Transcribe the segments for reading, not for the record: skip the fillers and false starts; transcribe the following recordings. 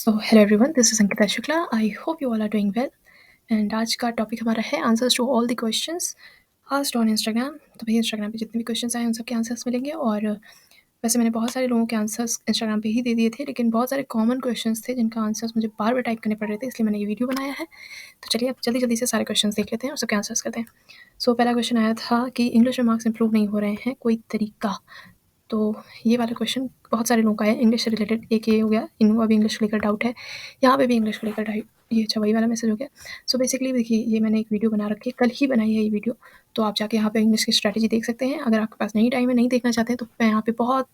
So hello everyone, this is Ankita Shukla. I hope you all are doing well. And आज का topic हमारा है answers to all the questions asked on Instagram. तो भैया Instagram पे जितने भी क्वेश्चंस आए उन सबके आंसर्स मिलेंगे। और वैसे मैंने बहुत सारे लोगों के आंसर्स इंस्टाग्राम पे ही दे दिए थे, लेकिन बहुत सारे कॉमन क्वेश्चंस थे जिनका आंसर्स मुझे बार बार टाइप करने पड़ रहे थे, इसलिए मैंने ये वीडियो बनाया है। तो चलिए अब जल्दी जल्दी से सारे क्वेश्चंस देख लेते हैं और सबके आंसर्स करते हैं। सो पहला क्वेश्चन आया था कि इंग्लिश में मार्क्स इंप्रूव नहीं हो रहे हैं, कोई तरीका। तो ये वाला क्वेश्चन बहुत सारे लोगों का है इंग्लिश से रिलेटेड। एक ये हो गया, इनको अभी इंग्लिश को लेकर डाउट है, यहाँ पे भी इंग्लिश को लेकर डाउट। ये अच्छा वही वाला मैसेज हो गया। सो बेसिकली देखिए, ये मैंने एक वीडियो बना रखी है, कल ही बनाई है ये वीडियो। तो आप जाके यहाँ पे इंग्लिश की स्ट्रैटेजी देख सकते हैं। अगर आपके पास नहीं टाइम है, नहीं देखना चाहते हैं, तो मैं यहाँ पे बहुत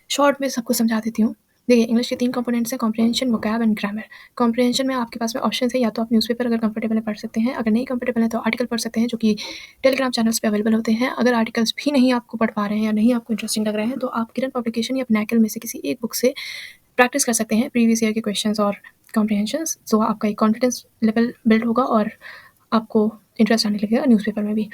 शॉर्ट में सबको समझा देती हूँ। देखिए, इंग्लिश के 3 कंपोनेंट्स हैं, comprehension, vocab and grammar. Comprehension में आपके पास में ऑप्शन है, या तो आप न्यूज़पेपर अगर कंफर्टेबल है पढ़ सकते हैं, अगर नहीं कंफर्टेबल है तो आर्टिकल पढ़ सकते हैं, जो कि टेलीग्राम चैनल्स पे अवेलेबल होते हैं। अगर आर्टिकल्स भी नहीं आपको पढ़ पा रहे हैं या नहीं आपको इंटरेस्टिंग लग रहे हैं, तो आप किरण पब्लिकेशन या पिनाकल में से किसी एक बुक से प्रैक्टिस कर सकते हैं प्रीवियस ईयर के क्वेश्चंस और कॉम्प्रिहेंशंस। तो आपका एक कॉन्फिडेंस लेवल बिल्ड होगा और आपको इंटरेस्ट आने लगेगा न्यूज़पेपर में भी।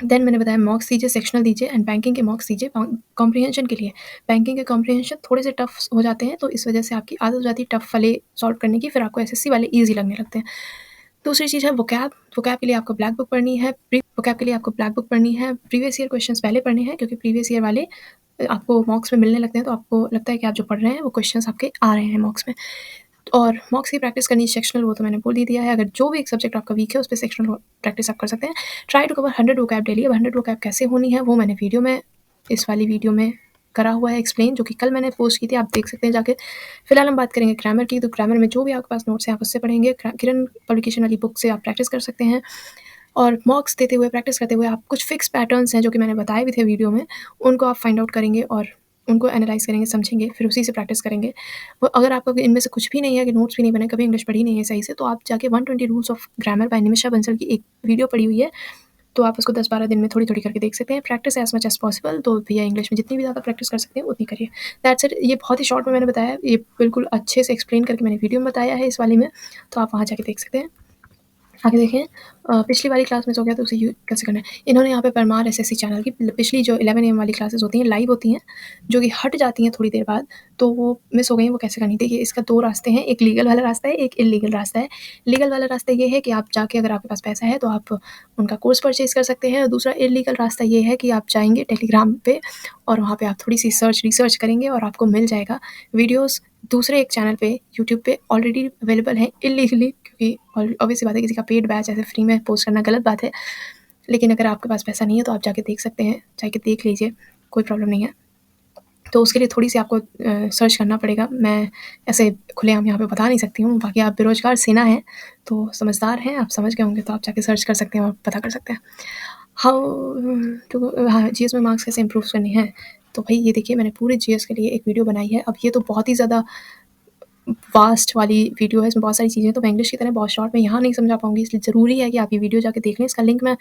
देन मैंने बताया मॉक्स दीजिए, सेक्शनल दीजिए एंड बैंकिंग के मॉक्स दीजिए कॉम्प्रिहेंशन के लिए। बैंकिंग के कॉम्प्रिहेंशन थोड़े से टफ हो जाते हैं, तो इस वजह से आपकी आदत हो जाती है टफ वाले सॉल्व करने की, फिर आपको एसएससी वाले ईजी लगने लगते हैं। दूसरी चीज़ है वोकैब। वोकैब के लिए आपको ब्लैक बुक पढ़नी है। वोकैब के लिए आपको ब्लैक बुक पढ़नी है, प्रीवियस ईयर क्वेश्चंस पहले पढ़ने हैं, क्योंकि प्रीवियस ईयर वाले आपको मॉक्स में मिलने लगते हैं, तो आपको लगता है कि आप जो पढ़ रहे हैं वो क्वेश्चंस आपके आ रहे हैं मॉक्स में। और मॉक्स की प्रैक्टिस करनी सेक्शनल, वो तो मैंने बोल ही दिया है। अगर जो भी एक सब्जेक्ट आपका वीक है उस पे सेक्शनल प्रैक्टिस आप कर सकते हैं। Try to cover 100 vocab daily. अब 100 वोकैब कैसे होनी है वो मैंने वीडियो में, इस वाली वीडियो में करा हुआ है एक्सप्लेन, जो कि कल मैंने पोस्ट की थी, आप देख सकते हैं जाके। फिलहाल हम बात करेंगे ग्रामर की। तो ग्रामर में जो भी आपके पास नोट्स हैं आप उससे पढ़ेंगे। किरण पब्लिकेशन वाली बुक से आप प्रैक्टिस कर सकते हैं। और मॉक्स देते हुए, प्रैक्टिस करते हुए, आप कुछ फिक्स पैटर्न्स हैं जो कि मैंने बताए भी थे वीडियो में, उनको आप फाइंड आउट करेंगे और उनको एनालाइज करेंगे, समझेंगे, फिर उसी से प्रैक्टिस करेंगे। वो अगर आपको इनमें से कुछ भी नहीं है, कि नोट्स भी नहीं बने, कभी इंग्लिश पढ़ी नहीं है सही से, तो आप जाके 120 rules of grammar bye Nimisha Bansal की एक वीडियो पड़ी हुई है, तो आप उसको 10-12 दिन में थोड़ी-थोड़ी करके देख सकते हैं। Practice as much as possible. तो भैया इंग्लिश में जितनी भी ज़्यादा प्रैक्टिस कर सकते हैं उतनी करिए। That's it. ये बहुत ही शॉर्ट में मैंने बताया है, ये बिल्कुल अच्छे से एक्सप्लेन करके मैंने वीडियो में बताया है इस वाली में, तो आप वहाँ जाके देख सकते हैं। आगे देखें, पिछली वाली क्लास मिस हो गया तो उसे कैसे करना है। इन्होंने यहाँ पे परमार एसएससी चैनल की पिछली जो 11 AM वाली क्लासेस होती हैं, लाइव होती हैं, जो कि हट जाती हैं थोड़ी देर बाद, तो वो मिस हो गई, वो कैसे करनी। देखिए, इसका 2 रास्ते हैं, एक लीगल वाला रास्ता है, एक इल्लीगल रास्ता है। लीगल वाला रास्ता ये है कि आप जाके, अगर आपके पास पैसा है तो आप उनका कोर्स परचेज़ कर सकते हैं। और दूसरा इल्लीगल रास्ता ये है कि आप जाएँगे टेलीग्राम पे और वहाँ पे आप थोड़ी-सी रिसर्च करेंगे और आपको मिल जाएगा वीडियोज़ दूसरे एक चैनल पे, यूट्यूब पे ऑलरेडी अवेलेबल हैं इल्लीगली, क्योंकि ऑब्वियस सी बात है, किसी का पेड बैच ऐसे फ्री में पोस्ट करना गलत बात है। लेकिन अगर आपके पास पैसा नहीं है तो आप जाके देख सकते हैं, जाके देख लीजिए, कोई प्रॉब्लम नहीं है। तो उसके लिए थोड़ी-सी आपको सर्च करना पड़ेगा। मैं ऐसे खुलेआम यहाँ पे बता नहीं सकती हूँ, बाकी आप बेरोज़गार सेना हैं, तो समझदार हैं, आप समझ गए होंगे, तो आप जाके सर्च कर सकते हैं और पता कर सकते हैं। हाउ टू हाँ, जीएस में मार्क्स कैसे इम्प्रूव करने हैं? तो भई ये देखिए, मैंने पूरे जीएस के लिए एक वीडियो बनाई है। अब ये तो बहुत ही ज़्यादा वास्ट वाली वीडियो है, इसमें बहुत सारी चीज़ें हैं, तो मैं इंग्लिश की तरह बहुत शॉर्ट में यहाँ नहीं समझा पाऊँगी, इसलिए ज़रूरी है कि आप ये वीडियो जाके देख लें। इसका लिंक मैं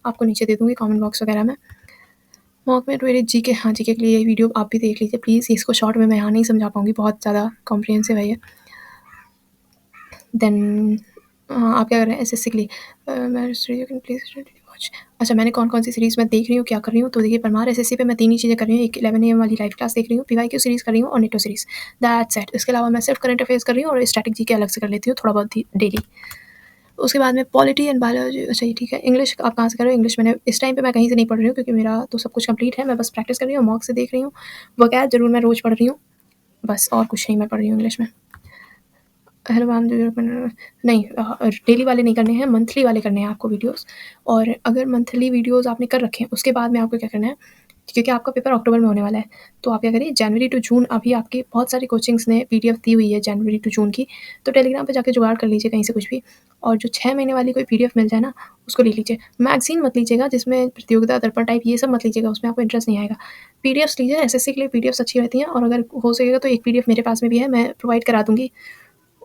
आपको नीचे दे दूँगी कमेंट बॉक्स वगैरह में। मॉक में मेरे जीके, हाँ, जीके के लिए ये वीडियो आप भी देख लीजिए प्लीज़। इसको शॉर्ट में मैं यहाँ नहीं समझा पाऊँगी, बहुत ज़्यादा कॉम्प्रिहेंसिव है ये। देन आप क्या कर रहे हैं एसएससी के लिए? वॉच। अच्छा, मैंने कौन-कौन सी सीरीज़ मैं देख रही हूँ, क्या कर रही हूँ, तो देखिए परमार एसएससी पे मैं 3 ही चीज़ें कर रही हूँ। एक 11 AM वाली लाइव क्लास देख रही हूँ, पीवाईक्यू सीरीज़ कर रही हूँ और नेटो सीरीज़, दैट्स इट। इसके अलावा मैं सिर्फ करंट अफेयर्स कर रही हूँ और स्टैटिक जीके अलग से कर लेती हूँ थोड़ा बहुत ही डेली। उसके बाद में पॉलिटी एंड बायोलॉजी, अच्छा ये ठीक है। इंग्लिश आप कहाँ से कर रहे हो? इंग्लिश मैंने इस टाइम पे मैं कहीं से नहीं पढ़ रही हूँ, क्योंकि मेरा तो सब कुछ कंप्लीट है, मैं बस प्रैक्टिस कर रही हूँ, मॉक से देख रही हूँ। वोकैब ज़रूर मैं रोज़ पढ़ रही हूँ, बस और कुछ नहीं मैं पढ़ रही हूँ इंग्लिश में। हेलो मैम, नहीं, डेली वाले नहीं करने हैं, मंथली वाले करने हैं आपको वीडियोस। और अगर मंथली वीडियोस आपने कर रखे हैं, उसके बाद में आपको क्या करना है, क्योंकि आपका पेपर अक्टूबर में होने वाला है, तो आप क्या करिए, जनवरी टू जून अभी आपके बहुत सारी कोचिंग्स ने पीडीएफ दी हुई है जनवरी टू जून की, तो टेलीग्राम पे जाके जुगाड़ कर लीजिए कहीं से कुछ भी, और जो 6 महीने वाली कोई पीडीएफ मिल जाए ना, उसको ले लीजिए। मैगज़ीन मत लीजिएगा, जिसमें प्रतियोगिता दर्पण टाइप ये सब मत लीजिएगा, उसमें आपको इंटरेस्ट नहीं आएगा। पीडीएफ्स लीजिए, एसएससी के लिए पीडीएफ्स अच्छी रहती हैं, और अगर हो सकेगा तो एक पीडीएफ मेरे पास में भी है, मैं प्रोवाइड करा दूँगी।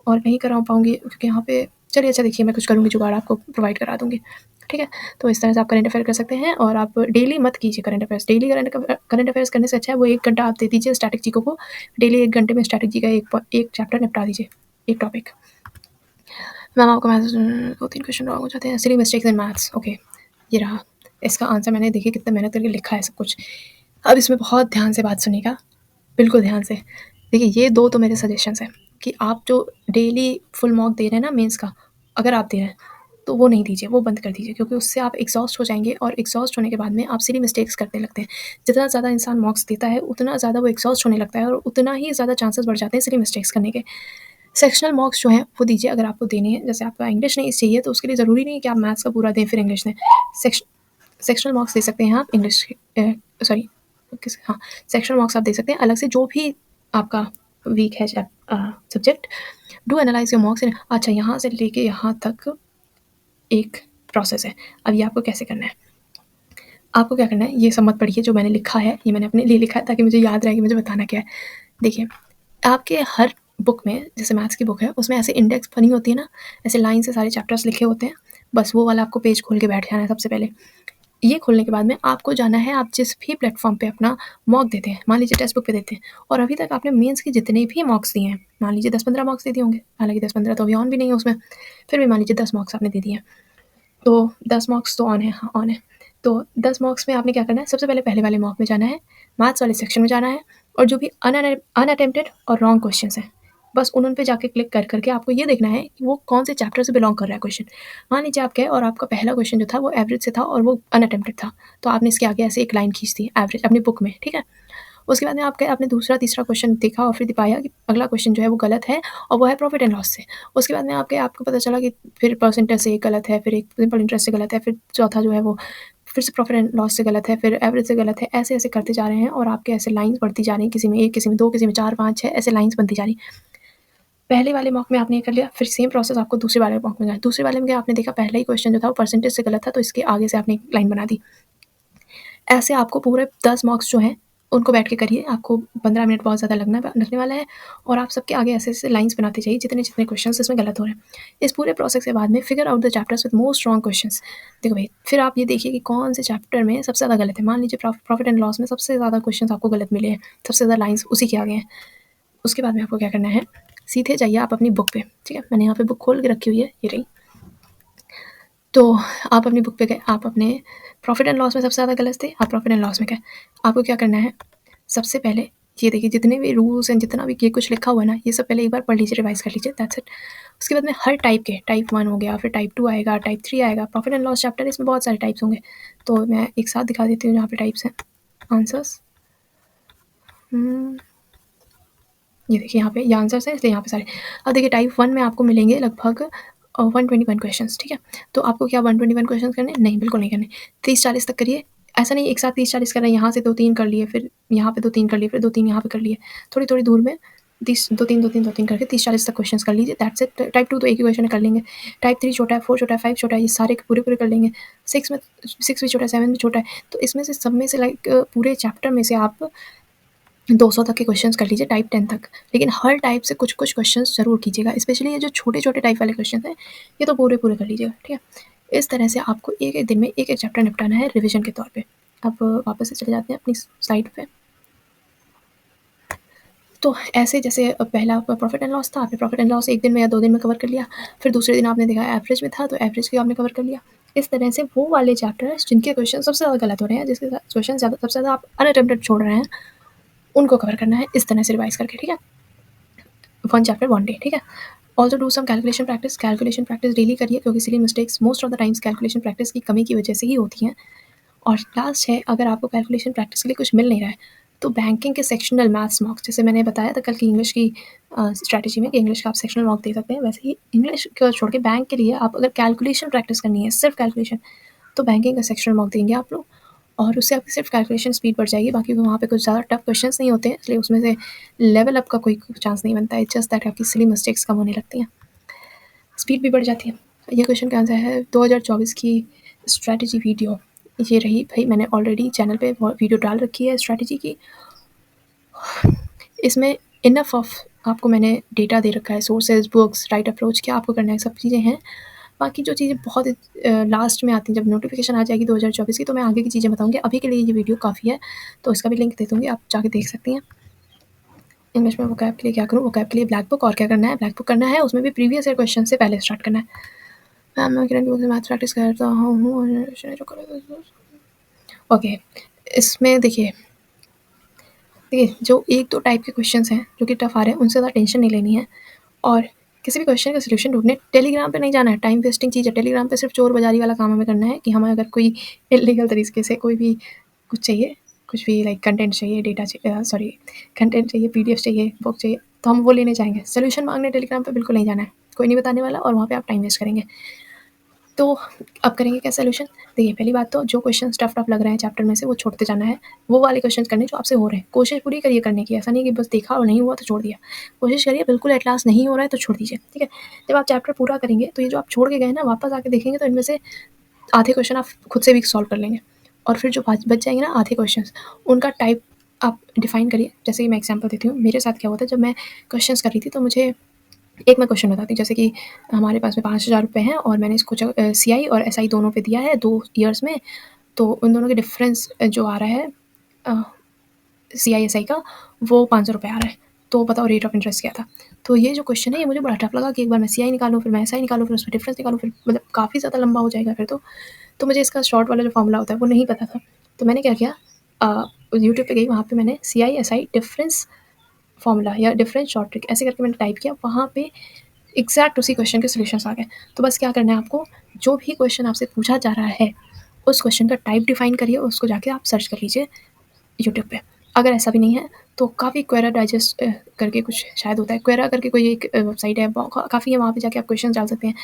और नहीं करा पाऊँगी क्योंकि यहाँ पे, चलिए अच्छा देखिए, मैं कुछ करूँगी जुगाड़, आपको प्रोवाइड करा दूँगी, ठीक है? तो इस तरह से आप करंट अफेयर कर सकते हैं, और आप डेली मत कीजिए current affairs. Daily current affairs करने से अच्छा है वो 1 घंटा आप दे दीजिए स्टैटिक जीके को। डेली 1 घंटे में स्टैटिक जी का एक चैप्टर निपटा दीजिए, एक टॉपिक। मैम आपका मैथ्स 2-3 क्वेश्चन रॉन्ग हो जाते हैं, silly mistakes in maths. Okay, ये रहा इसका आंसर। मैंने देखिए कितना मेहनत करके लिखा है सब कुछ। अब इसमें बहुत ध्यान से बात सुनिएगा, बिल्कुल ध्यान से। देखिए, ये 2 तो मेरे सजेशंस हैं कि आप जो डेली फुल मॉक दे रहे हैं ना मेंस का, अगर आप दे रहे हैं तो वो नहीं दीजिए, वो बंद कर दीजिए, क्योंकि उससे आप एग्जॉस्ट हो जाएंगे और एग्जॉस्ट होने के बाद में आप सिली मिस्टेक्स करने लगते हैं। जितना ज़्यादा इंसान मॉक्स देता है उतना ज़्यादा वो एग्जॉस्ट होने लगता है और उतना ही ज़्यादा चांसेस बढ़ जाते हैं सिली मिस्टेक्स करने के। सेक्शनल मॉक्स जो हैं वो दीजिए अगर आपको देने हैं। जैसे आपका इंग्लिश नहीं चाहिए तो उसके लिए ज़रूरी नहीं है कि आप मैथ्स का पूरा दें फिर इंग्लिश दें। सेक्शनल मार्क्स दे सकते हैं आप इंग्लिश सॉरी किस हाँ, सेक्शनल मार्क्स आप दे सकते हैं अलग से जो भी आपका वीक है subject. Do analyse your marks. अच्छा, यहाँ से लेके यहाँ तक एक प्रोसेस है। अब ये आपको कैसे करना है, आपको क्या करना है, ये सब मत पढ़िए, जो मैंने लिखा है ये मैंने अपने लिए लिखा है ताकि मुझे याद रहे कि मुझे बताना क्या है। देखिए, आपके हर बुक में, जैसे मैथ्स की बुक है उसमें ऐसे इंडेक्स बनी होती है ना, ऐसे लाइन से सारे चैप्टर्स लिखे होते हैं। बस वो वाला आपको पेज खोल के बैठ जाना है सबसे पहले। ये खोलने के बाद में आपको जाना है, आप जिस भी प्लेटफॉर्म पे अपना मॉक देते हैं, मान लीजिए टेक्स्ट बुक पे देते हैं और अभी तक आपने मेंस के जितने भी मॉक्स दिए हैं, मान लीजिए 10-15 मॉक्स दे दिए होंगे, हालांकि 10-15 तो अभी ऑन भी नहीं है उसमें, फिर भी मान लीजिए 10 मॉक्स आपने दे दिए हैं, तो 10 मॉक्स तो ऑन है, हाँ ऑन है। तो 10 मॉक्स में आपने क्या करना है, सबसे पहले पहले वाले मॉक में जाना है, मैथ्स वाले सेक्शन में जाना है और जो भी अनअटेम्प्टेड और रॉन्ग क्वेश्चन हैं बस उन पे जाके क्लिक कर करके आपको ये देखना है कि वो कौन से चैप्टर से बिलोंग कर रहा है क्वेश्चन। मान लीजिए आप गए और आपका पहला क्वेश्चन जो था वो एवरेज से था और वो अनअटेम्प्टेड था, तो आपने इसके आगे ऐसे एक लाइन खींच दी एवरेज अपनी बुक में, ठीक है। उसके बाद में आप गए, आपने दूसरा तीसरा क्वेश्चन देखा और फिर पाया कि अगला क्वेश्चन जो है वो गलत है और वो है प्रॉफिट एंड लॉस से। उसके बाद में आप गए, आपको पता चला कि फिर परसेंटेज से एक गलत है, फिर एक सिंपल इंटरेस्ट से गलत है, फिर चौथा जो है वो फिर से प्रॉफिट एंड लॉस से गलत है, फिर एवरेज से गलत है, ऐसे ऐसे करते जा रहे हैं और आपके ऐसे लाइंस बढ़ती जा रही हैं, किसी में एक, किसी में दो, किसी में चार, पाँच, छः, ऐसे लाइंस बनती जा रही। पहले वाले मॉक में आपने ये कर लिया, फिर सेम प्रोसेस आपको दूसरे वाले मॉक में गया, दूसरे वाले में गया, आपने देखा पहला ही क्वेश्चन जो था वो परसेंटेज से गलत था, तो इसके आगे से आपने एक लाइन बना दी। ऐसे आपको पूरे 10 मॉक्स जो हैं उनको बैठ के करिए, आपको 15 मिनट बहुत ज़्यादा लगने वाला है और आप सबके आगे ऐसे-ऐसे लाइन्स बनाते जाइए जितने जितने क्वेश्चंस इसमें गलत हो रहे हैं। इस पूरे प्रोसेस के बाद में figure out the chapters with most wrong questions. देखो भाई, फिर आप ये देखिए कि कौन से चैप्टर में सबसे ज़्यादा गलत है। मान लीजिए प्रॉफिट एंड लॉस में सबसे ज़्यादा क्वेश्चंस आपको गलत मिले हैं, सबसे ज़्यादा लाइन्स उसी के आगे हैं। उसके बाद में आपको क्या करना है, सीधे जाइए आप अपनी बुक पे, ठीक है। मैंने यहाँ पे बुक खोल के रखी हुई है, ये रही। तो आप अपनी बुक पे गए, आप अपने प्रॉफिट एंड लॉस में सबसे ज़्यादा गलत थे, आप प्रॉफिट एंड लॉस में गए। आपको क्या करना है, सबसे पहले ये देखिए जितने भी रूल्स एंड जितना भी ये कुछ लिखा हुआ है ना, ये सब पहले एक बार पढ़ लीजिए, रिवाइज कर लीजिए, दैट्स इट। उसके बाद में हर टाइप के, टाइप 1 हो गया, फिर टाइप 2 आएगा, टाइप 3 आएगा, प्रॉफिट एंड लॉस चैप्टर इसमें बहुत सारे टाइप्स होंगे, तो मैं एक साथ दिखा देती हूँ जहाँ पे टाइप्स हैं आंसर्स। ये देखिए यहाँ पे ये आंसर्स है, इसलिए यहाँ पे सारे। अब देखिए टाइप 1 में आपको मिलेंगे लगभग 121 क्वेश्चंस, ठीक है। तो आपको क्या 121 क्वेश्चंस करने? नहीं, बिल्कुल नहीं करने। 30-40 तक करिए। ऐसा नहीं एक साथ 30-40 कर रहे हैं, यहाँ से 2-3 कर लिए, फिर यहाँ पे 2-3 कर लिए, फिर 2-3 यहाँ पे कर लिए। थोड़ी-थोड़ी दूर में 30 2-3 2-3 2-3 करके 30-40 तक क्वेश्चंस कर लीजिए, दैट्स इट। टाइप 2 तो एक ही क्वेश्चन में कर लेंगे। टाइप 3 छोटा है, 4 छोटा है, 5 छोटा है, ये सारे के पूरे-पूरे कर लेंगे। 6 भी छोटा है, 7 भी छोटा है। तो इसमें से सब में से लाइक पूरे चैप्टर में से आप 200 तक के क्वेश्चंस कर लीजिए, टाइप 10 तक। लेकिन हर टाइप से कुछ-कुछ क्वेश्चंस ज़रूर कीजिएगा, स्पेशली ये जो छोटे-छोटे टाइप वाले क्वेश्चंस हैं, ये तो पूरे-पूरे कर लीजिएगा, ठीक है। इस तरह से आपको एक-एक दिन में एक-एक चैप्टर निपटाना है रिवीजन के तौर पे। अब वापस से चले जाते हैं अपनी स्लाइड पे। तो ऐसे जैसे पहला आपका प्रॉफिट एंड लॉस था, आपने प्रॉफिट एंड लॉस 1 दिन में या 2 दिन में कवर कर लिया। फिर दूसरे दिन आपने देखा एवरेज में था, तो एवरेज भी आपने कवर कर लिया। इस तरह से वो वाले चैप्टर्स जिनके क्वेश्चन सबसे ज़्यादा गलत हो रहे हैं, जिसके क्वेश्चन सबसे ज़्यादा आप अनअटेम्प्टेड छोड़ रहे हैं, उनको कवर करना है इस तरह से रिवाइज़ करके, ठीक है। 1 चैप्टर 1 डे, ठीक है। Also do some calculation practice daily करिए, क्योंकि silly mistakes most of the times calculation practice की कमी की वजह से ही होती हैं। और लास्ट है, अगर आपको कैलकुलेशन प्रैक्टिस के लिए कुछ मिल नहीं रहा है, तो बैंकिंग के सेक्शनल मैथ्स मॉक्स, जैसे मैंने बताया था कल की इंग्लिश की स्ट्रैटेजी में कि इंग्लिश का आप सेक्शनल मॉक दे सकते हैं, वैसे ही इंग्लिश को छोड़ के बैंक के लिए आप अगर कैलकुलेशन प्रैक्टिस करनी है, सिर्फ कैलकुलेशन, तो बैंकिंग का सेक्शनल मॉक देंगे आप लोग और उससे आपकी सिर्फ कैलकुलेशन स्पीड बढ़ जाएगी। बाकी वहाँ पे कुछ ज़्यादा टफ क्वेश्चंस नहीं होते हैं, इसलिए उसमें से लेवल अप का कोई चांस नहीं बनता है, जस्ट दैट आपकी सिली मिस्टेक्स कम होने लगती हैं, स्पीड भी बढ़ जाती है। ये क्वेश्चन का आंसर है 2024 की स्ट्रैटेजी वीडियो, ये रही भाई। मैंने ऑलरेडी चैनल पे वीडियो डाल रखी है स्ट्रैटेजी की, इसमें इनफ ऑफ आपको मैंने डेटा दे रखा है, सोर्सेज, बुक्स, राइट अप्रोच, क्या आपको करना है, सब चीज़ें हैं। बाकी जो चीज़ें बहुत लास्ट में आती हैं, जब नोटिफिकेशन आ जाएगी 2024 की, तो मैं आगे की चीज़ें बताऊँगी। अभी के लिए ये वीडियो काफ़ी है, तो इसका भी लिंक दे दूँगी, आप जाके देख सकती हैं। इंग्लिश में वोकैब के लिए क्या करूँ, वोकैब के लिए ब्लैक बुक, और क्या करना है, ब्लैक बुक करना है, उसमें भी प्रीवियस ईयर क्वेश्चन से पहले स्टार्ट करना है। मैम मैं किरण की बुक से मैथ प्रैक्टिस करता हूँ। ओके, इसमें देखिए जो 1-2 टाइप के क्वेश्चंस हैं जो कि टफ आ रहे हैं, उनसे ज़्यादा टेंशन नहीं लेनी है। और किसी भी क्वेश्चन का सॉल्यूशन ढूँढने टेलीग्राम पे नहीं जाना है, टाइम वेस्टिंग चीज़ है। टेलीग्राम पे सिर्फ चोर बाज़ारी वाला काम हमें करना है कि हमें अगर कोई इल्लीगल तरीके से कोई भी कुछ चाहिए, कुछ भी लाइक कंटेंट चाहिए, डेटा चाहिए, कंटेंट चाहिए, पीडीएफ चाहिए, बुक चाहिए, तो हम वो लेने जाएँगे। सॉल्यूशन माँगने टेलीग्राम पे बिल्कुल नहीं जाना है, कोई नहीं बताने वाला और वहाँ पे आप टाइम वेस्ट करेंगे। तो अब करेंगे क्या सॉल्यूशन? देखिए, पहली बात तो जो क्वेश्चन टफ लग रहे हैं चैप्टर में से वो छोड़ते जाना है। वो वाले क्वेश्चंस करने जो आपसे हो रहे हैं। कोशिश पूरी करिए करने की, ऐसा नहीं कि बस देखा और नहीं हुआ तो छोड़ दिया। कोशिश करिए, बिल्कुल एट लास्ट नहीं हो रहा है तो छोड़ दीजिए, ठीक है? जब आप चैप्टर पूरा करेंगे तो ये जो आप छोड़ के गए हैं ना, वापस आके देखेंगे तो इनमें से आधे क्वेश्चन आप खुद से भी सॉल्व कर लेंगे। और फिर जो बच जाएंगे ना आधे क्वेश्चंस, उनका टाइप आप डिफाइन करिए। जैसे कि मैं एग्जांपल देती हूँ, मेरे साथ क्या हुआ था जब मैं क्वेश्चंस कर रही थी, तो मुझे एक मैं क्वेश्चन बताती हूँ। जैसे कि हमारे पास में 5,000 रुपये हैं और मैंने इसको सीआई और एसआई दोनों पे दिया है 2 ईयर्स में। तो उन दोनों के डिफरेंस जो आ रहा है सीआई एसआई का, वो 500 रुपये आ रहा है। तो बताओ रेट ऑफ इंटरेस्ट क्या था? तो ये जो क्वेश्चन है ये मुझे बड़ा टफ लगा कि एक बार मैं सीआई निकालूँ, फिर मैं एसआई निकालूँ, फिर उसमें डिफरेंस निकालूँ, फिर मतलब काफ़ी ज़्यादा लंबा हो जाएगा फिर तो मुझे इसका शॉर्ट वाला जो फॉर्मूला होता है वो नहीं पता था। तो मैंने क्या किया, यूट्यूब पे गई, वहाँ पे मैंने सीआई एसआई डिफरेंस फॉर्मूला या डिफरेंस शॉर्ट ट्रिक ऐसे करके मैंने टाइप किया। वहाँ पे एग्जैक्ट उसी क्वेश्चन के सॉल्यूशंस आ गए। तो बस क्या करना है आपको, जो भी क्वेश्चन आपसे पूछा जा रहा है उस क्वेश्चन का टाइप डिफाइन करिए, उसको जाके आप सर्च कर लीजिए यूट्यूब पे। अगर ऐसा भी नहीं है तो काफ़ी क्वेरा डाइजेस्ट करके कुछ शायद होता है, क्वेरा करके कोई एक वेबसाइट है, काफ़ी है, वहाँ पे जाके आप क्वेश्चन डाल सकते हैं,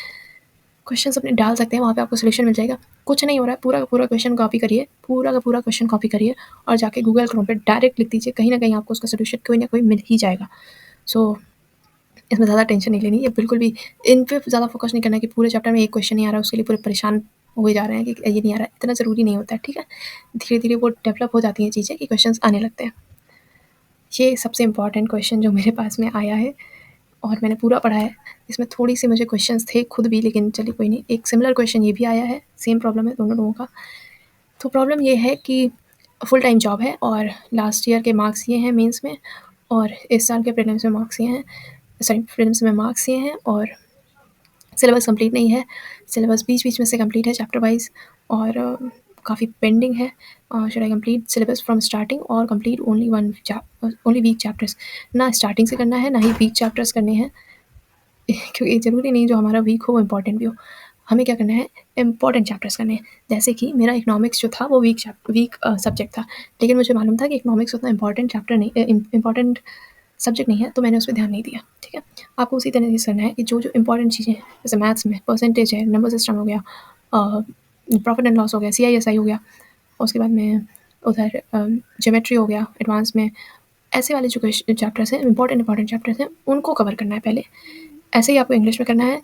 क्वेश्चन अपने डाल सकते हैं, वहाँ पे आपको सोल्यूशन मिल जाएगा। कुछ नहीं हो रहा है, पूरा का पूरा क्वेश्चन कॉपी करिए, पूरा का पूरा क्वेश्चन कॉपी करिए और जाके गूगल क्रोम पे डायरेक्ट लिख दीजिए, कहीं ना कहीं आपको उसका सोल्यूशन कोई ना कोई मिल ही जाएगा। सो इसमें ज़्यादा टेंशन नहीं लेनी है, बिल्कुल भी इन पे ज़्यादा फोकस नहीं करना है कि पूरे चैप्टर में एक क्वेश्चन नहीं आ रहा है उसके लिए पूरे परेशान हुए जा रहे हैं कि ये नहीं आ रहा है। इतना ज़रूरी नहीं होता है, ठीक है? धीरे धीरे वो डेवलप हो जाती हैं चीज़ें कि क्वेश्चन आने लगते हैं। ये सबसे इम्पॉर्टेंट क्वेश्चन जो मेरे पास में आया है और मैंने पूरा पढ़ा है, इसमें थोड़ी सी मुझे क्वेश्चंस थे खुद भी, लेकिन चलिए कोई नहीं। एक सिमिलर क्वेश्चन ये भी आया है, सेम प्रॉब्लम है दोनों लोगों का। तो प्रॉब्लम ये है कि फुल टाइम जॉब है और लास्ट ईयर के मार्क्स ये हैं मेंस में, और इस साल के प्रीलिम्स में मार्क्स ये हैं, सॉरी प्रीलिम्स में मार्क्स ये हैं, और सिलेबस कंप्लीट नहीं है। सिलेबस बीच-बीच में से कंप्लीट है चैप्टर वाइज़, और काफ़ी पेंडिंग है। Should I complete syllabus from starting और कंप्लीट ओनली वीक चैप्टर्स? ना स्टार्टिंग से करना है, ना ही वीक चैप्टर्स करने हैं। क्योंकि ज़रूरी नहीं जो हमारा वीक हो वो इम्पोर्टेंट भी हो। हमें क्या करना है, इम्पोर्टेंट चैप्टर्स करने हैं। जैसे कि मेरा इकोनॉमिक्स जो था वो वीक सब्जेक्ट था, लेकिन मुझे मालूम था कि इकोनॉमिक्स उतना इम्पोर्टेंट चैप्टर नहीं, इम्पोर्टेंट सब्जेक्ट नहीं है, तो मैंने उस पे ध्यान नहीं दिया, ठीक है? आपको उसी तरह से करना है कि जो इम्पोर्टेंट चीज़ें हैं, जैसे मैथ्स में परसेंटेज है, नंबर सिस्टम हो गया, प्रॉफिट एंड लॉस हो गया, सीआईएसआई हो गया, और उसके बाद में उधर ज्योमेट्री हो गया एडवांस में। ऐसे वाले जो चैप्टर्स हैं, इम्पोर्टेंट चैप्टर्स हैं, उनको कवर करना है पहले। ऐसे ही आपको इंग्लिश में करना है।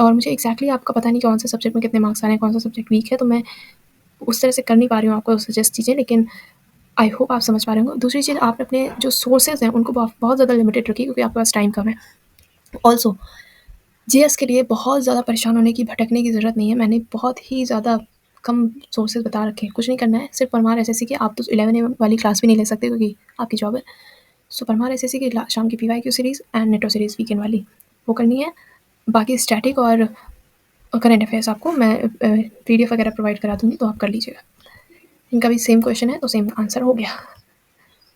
और मुझे एग्जैक्टली आपका पता नहीं कौन से सब्जेक्ट में कितने मार्क्स आ रहे हैं, कौन सा सब्जेक्ट वीक है, तो मैं उस तरह से कर नहीं पा रही हूँ आपको सजेस्ट चीज़ें, लेकिन आई होप आप समझ पा रहे होंगे। दूसरी चीज़, आप अपने जो सोर्सेज हैं उनको बहुत ज़्यादा लिमिटेड रखिए, क्योंकि आपके पास टाइम कम है। ऑल्सो जीएस के लिए बहुत ज़्यादा परेशान होने की, भटकने की ज़रूरत नहीं है। मैंने बहुत ही ज़्यादा कम सोर्सेज बता रखे हैं। कुछ नहीं करना है, सिर्फ परमार एसएससी की आप तो 11 AM वाली क्लास भी नहीं ले सकते क्योंकि आपकी जॉब है। सो परमार एसएससी की शाम की PYQ series and NATO series weekend वाली वो करनी है। बाकी स्टैटिक और करंट अफेयर्स आपको मैं पीडीएफ वगैरह प्रोवाइड करा दूँगी, तो आप कर लीजिएगा। इनका भी सेम क्वेश्चन है तो सेम आंसर हो गया।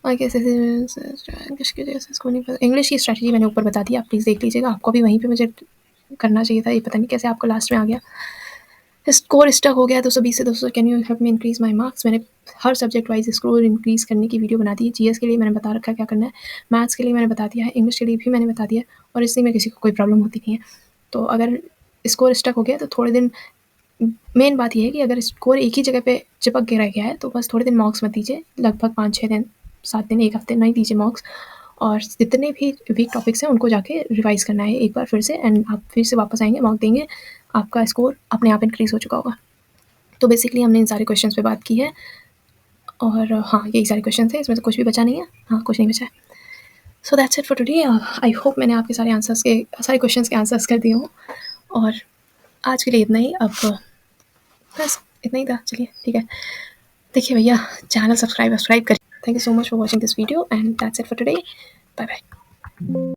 और कैसे इंग्लिश की जैसे इसको नहीं पता, इंग्लिश की स्ट्रैटेजी मैंने ऊपर बता दी, आप प्लीज़ देख लीजिएगा। आपको भी वहीं पे मुझे करना चाहिए था, ये पता नहीं कैसे आपको लास्ट में आ गया। स्कोर स्टक हो गया 220 से 200, can you help me increase my marks? मैंने हर सब्जेक्ट वाइज स्कोर इंक्रीज करने की वीडियो बना दी है। जीएस के लिए मैंने बता रखा है क्या करना है, मैथ्स के लिए मैंने बता दिया है, इंग्लिश के लिए भी मैंने बता दिया है, और इससे में किसी को कोई प्रॉब्लम होती नहीं है। तो अगर स्कोर स्टक हो गया तो थोड़े दिन, मेन बात ये है कि अगर स्कोर एक ही जगह पे चिपक के रह गया है तो बस थोड़े दिन मॉक्स मत दीजिए, लगभग 5-6 दिन, 7 दिन, 1 हफ्ते नहीं दीजिए मॉक्स। और जितने भी वीक टॉपिक्स हैं उनको जाके रिवाइज करना है एक बार फिर से, एंड आप फिर से वापस आएंगे, मॉक देंगे, आपका स्कोर अपने आप इंक्रीज हो चुका होगा। तो बेसिकली हमने इन सारे क्वेश्चंस पे बात की है, और हाँ यही सारे क्वेश्चन थे, इसमें से कुछ भी बचा नहीं है, हाँ कुछ नहीं बचा है। So that's it for today. I hope मैंने आपके सारे क्वेश्चंस के आंसर्स कर दिए हों, और आज के लिए इतना ही। अब बस इतना ही था, चलिए ठीक है। देखिए भैया, चैनल सब्सक्राइब करिए। Thank you so much for watching this video, and that's it for today. Bye bye.